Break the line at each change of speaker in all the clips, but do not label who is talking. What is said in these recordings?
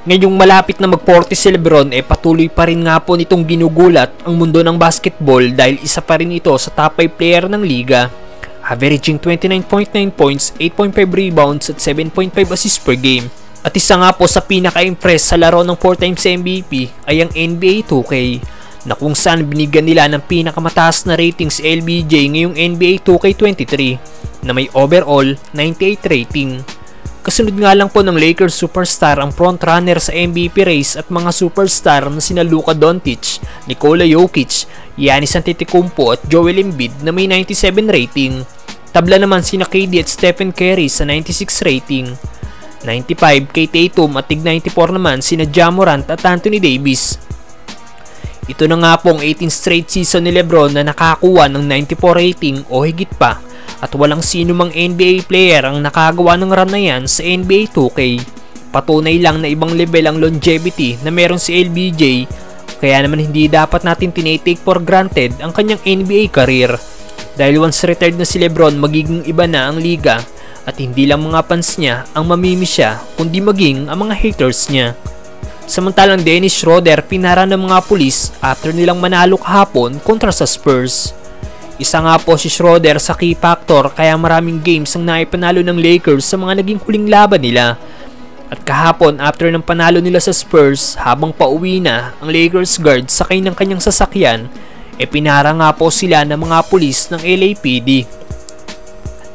Ngayong malapit na mag-40 si Lebron patuloy pa rin nga po nitong ginugulat ang mundo ng basketball dahil isa pa rin ito sa top 5 player ng liga. Averaging 29.9 points, 8.5 rebounds at 7.5 assists per game. At isa nga po sa pinaka-impress sa laro ng 4 times MVP ay ang NBA 2K na kung saan binigyan nila ng pinakamataas na rating si LBJ ngayong NBA 2K23 na may overall 98 rating. Kasunod nga lang po ng Lakers superstar ang frontrunner sa MVP race at mga superstar na sina Luka Doncic, Nikola Jokic, Giannis Antetokounmpo at Joel Embiid na may 97 rating. Tabla naman sina KD at Stephen Curry sa 96 rating. 95 kay Tatum at tig 94 naman sina Ja Morant at Anthony Davis. Ito na nga pong 18 straight season ni Lebron na nakakuha ng 94 rating o higit pa. At walang sino mang NBA player ang nakagawa ng run na yan sa NBA 2K. Patunay lang na ibang level ang longevity na meron si LBJ, kaya naman hindi dapat natin tinitake for granted ang kanyang NBA career. Dahil once retired na si Lebron, magiging iba na ang liga at hindi lang mga fans niya ang mamimi siya kundi maging ang mga haters niya. Samantalang Dennis Schroeder pinara ng mga pulis after nilang manalo kahapon kontra sa Spurs. Isa nga po si Schroeder sa key factor kaya maraming games ang naipanalo ng Lakers sa mga naging huling laban nila. At kahapon after ng panalo nila sa Spurs, habang pauwi na ang Lakers guard sakay ng kanyang sasakyan, pinara nga po sila ng mga pulis ng LAPD.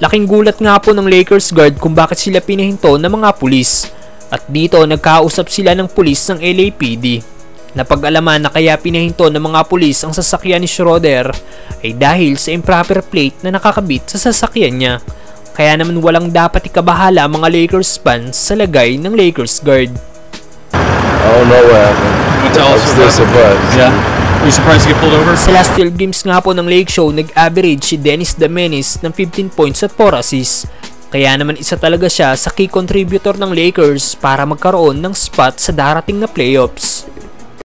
Laking gulat nga po ng Lakers guard kung bakit sila pinahinto ng mga pulis. At dito nagkausap sila ng pulis ng LAPD. Napag-alaman na kaya pinahinto ng mga pulis ang sasakyan ni Schroeder ay dahil sa improper plate na nakakabit sa sasakyan niya. Kaya naman walang dapat ikabahala ang mga Lakers fans sa lagay ng Lakers guard.
I don't know what happened.
You tell us
I'm still surprised.
Yeah. Are you surprised to get pulled over?
Sa last 12 games nga po ng Lake Show, nag-average si Dennis the Menace ng 15 points at 4 assists. Kaya naman isa talaga siya sa key contributor ng Lakers para magkaroon ng spot sa darating na playoffs.